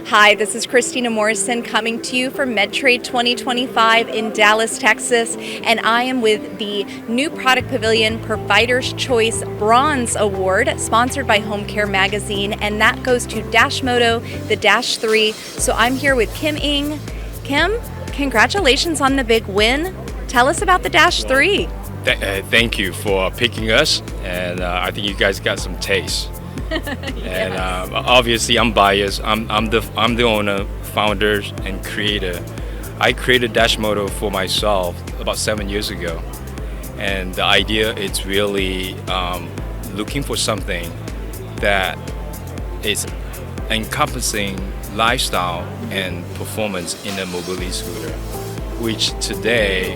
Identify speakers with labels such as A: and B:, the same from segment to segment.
A: Hi, this is Christina Morrison coming to you from Medtrade 2025 in Dallas, Texas, and I am with the New Product Pavilion Provider's Choice Bronze Award, sponsored by Home Care Magazine, and that goes to Dashmoto, the Dash 3. So I'm here with Kim Ng. Kim, congratulations on the big win. Tell us about the Dash 3.
B: Thank you for picking us, and I think you guys got some taste. And obviously, I'm biased. I'm the owner, founder, and creator. I created Dashmoto for myself about 7 years ago, and the idea is really looking for something that is encompassing lifestyle and performance in a mobility scooter, which today,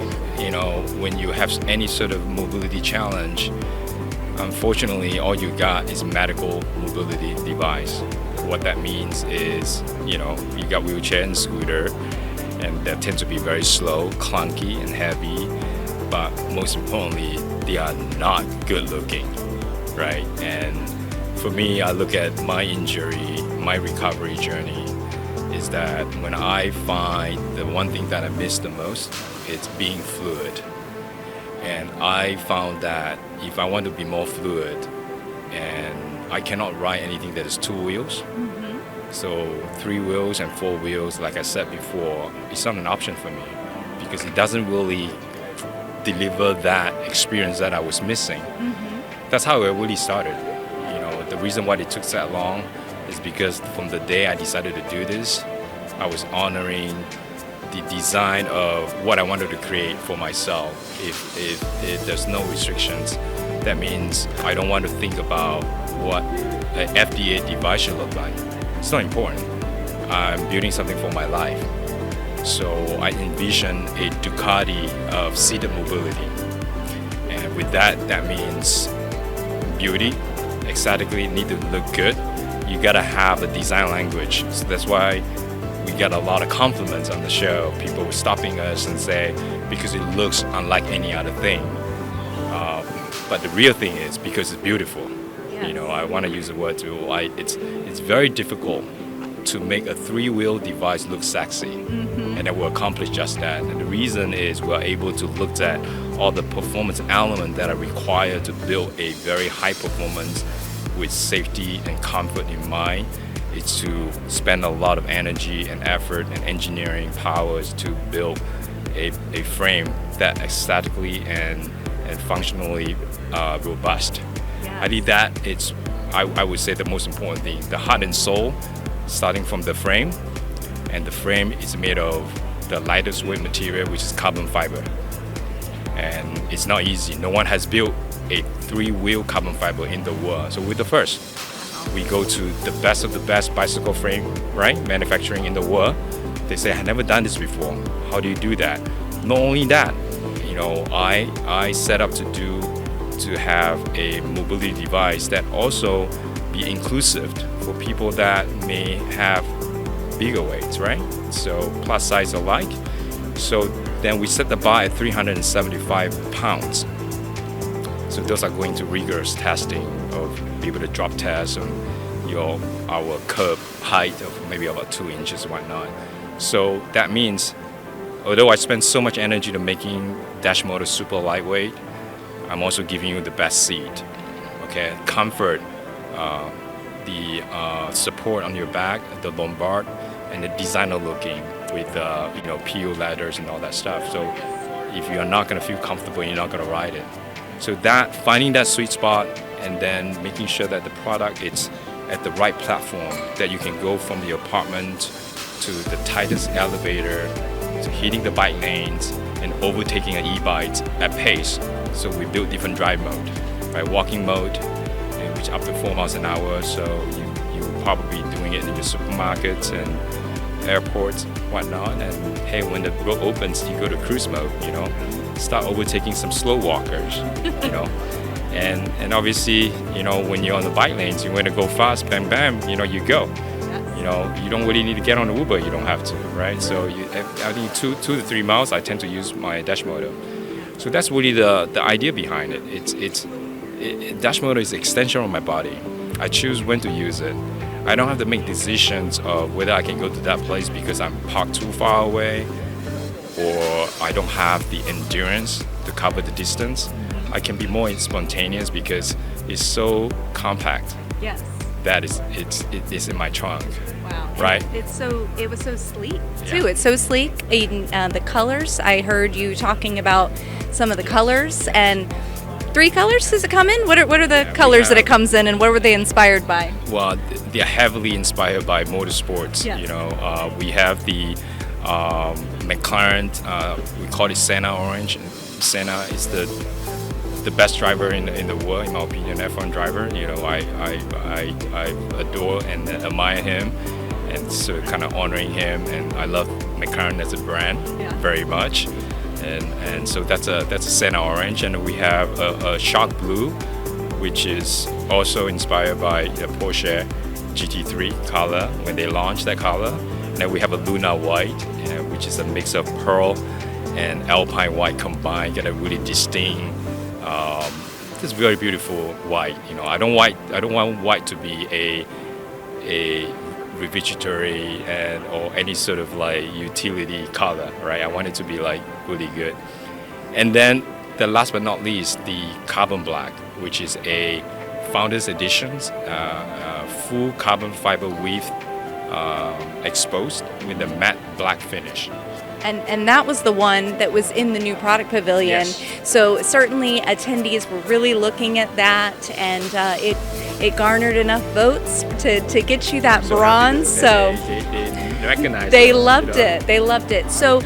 B: when you have any sort of mobility challenge, unfortunately, all you got is medical mobility device. What that means is, you got wheelchair and scooter, and that tend to be very slow, clunky, and heavy. But most importantly, they are not good looking, right? And for me, I look at my injury, my recovery journey, is that when I find the one thing that I miss the most, it's being fluid. And I found that if I want to be more fluid, and I cannot ride anything that is two wheels, so 3 wheels and 4 wheels, like I said before, it's not an option for me because it doesn't really deliver that experience that I was missing. That's how it really started. The reason why it took that long is because from the day I decided to do this, I was honoring the design of what I wanted to create for myself. If there's no restrictions, that means I don't want to think about what an FDA device should look like. It's not important. I'm building something for my life. So I envision a Ducati of seated mobility. And with that means beauty, aesthetically need to look good. You gotta have a design language. So that's why we got a lot of compliments on the show. People were stopping us and say, because it looks unlike any other thing. But the real thing is because it's beautiful.
A: Yes.
B: I want to use the word too. It's very difficult to make a 3-wheel device look sexy, and it will accomplish just that. And the reason is we're able to look at all the performance elements that are required to build a very high performance with safety and comfort in mind. It's to spend a lot of energy and effort and engineering powers to build a frame that aesthetically and functionally robust.
A: Yes.
B: I think that I would say the most important thing, the heart and soul, starting from the frame, and the frame is made of the lightest weight material, which is carbon fiber. And it's not easy. No one has built a 3-wheel carbon fiber in the world. So we're the first. We go to the best of the best bicycle frame, right? Manufacturing in the world. They say, I've never done this before. How do you do that? Not only that, I set up to have a mobility device that also be inclusive for people that may have bigger weights, right? So plus size alike. So then we set the bar at 375 pounds. So those are going to rigorous testing of be able to drop test on our curb height of maybe about 2 inches and whatnot. So that means, although I spend so much energy to making Dashmoto super lightweight, I'm also giving you the best seat. Okay, comfort, the support on your back, the lumbar, and the designer looking with PU ladders and all that stuff. So if you're not going to feel comfortable, you're not going to ride it. So that finding that sweet spot and then making sure that the product is at the right platform, that you can go from the apartment to the tightest elevator, to hitting the bike lanes and overtaking an e-bike at pace. So we built different drive mode, right? Walking mode, which up to 4 miles an hour. So you will probably be doing it in your supermarkets and airports, whatnot. And hey, when the road opens, you go to cruise mode, start overtaking some slow walkers, And obviously, when you're on the bike lanes, you want to go fast, bam, bam, you go. You don't really need to get on the Uber, you don't have to, right? So I think 2 to 3 miles, I tend to use my Dashmoto. So that's really the idea behind it. Dashmoto is an extension of my body. I choose when to use it. I don't have to make decisions of whether I can go to that place because I'm parked too far away, or I don't have the endurance to cover the distance. I can be more spontaneous because it's so compact.
A: Yes.
B: That it's in my trunk.
A: Wow.
B: Right.
A: It was so sleek too.
B: Yeah.
A: It's so sleek. The colors. I heard you talking about some of the colors, and 3 colors does it come in? What are the colors that it comes in, and what were they inspired by?
B: Well, they're heavily inspired by motorsports.
A: Yes.
B: You know, we have the McLaren. We call it Senna Orange. Senna is the best driver in the world, in my opinion, F1 driver. You know, I adore and admire him, and so kind of honoring him. And I love McLaren as a brand very much. And so that's a Senna Orange, and we have a Shark Blue, which is also inspired by the Porsche GT3 color when they launched that color. And then we have a Luna White, which is a mix of pearl and Alpine White combined, get a really distinct, this very beautiful white. You know, I don't want white to be a revigatory or any sort of like utility color, right? I want it to be like really good. And then the last but not least, the carbon black, which is a founder's editions, full carbon fiber weave exposed with a matte black finish.
A: And that was the one that was in the new product pavilion.
B: Yes.
A: So certainly attendees were really looking at that, and it garnered enough votes to get you that bronze. So
B: they recognized
A: they
B: it,
A: loved
B: you know?
A: it. They loved it. So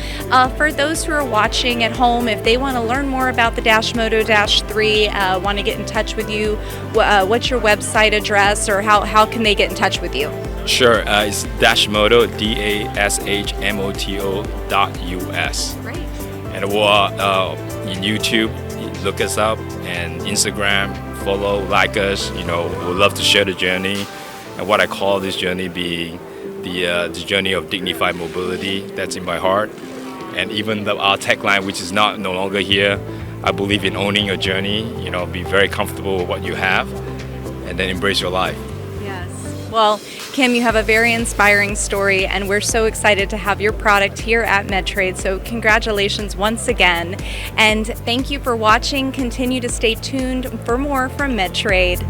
A: for those who are watching at home, if they want to learn more about the Dashmoto Dash 3, want to get in touch with you, what's your website address, or how can they get in touch with you?
B: Sure, it's dashmoto, dashmoto.us.
A: Great.
B: And we're in YouTube, look us up, and Instagram, follow, like us. You know, we'd love to share the journey, and what I call this journey being the journey of dignified mobility. That's in my heart. And even our tagline, which is no longer here, I believe in owning your journey. You know, be very comfortable with what you have, and then embrace your life.
A: Yes. Well, Kim, you have a very inspiring story, and we're so excited to have your product here at Medtrade. So congratulations once again. And thank you for watching. Continue to stay tuned for more from Medtrade.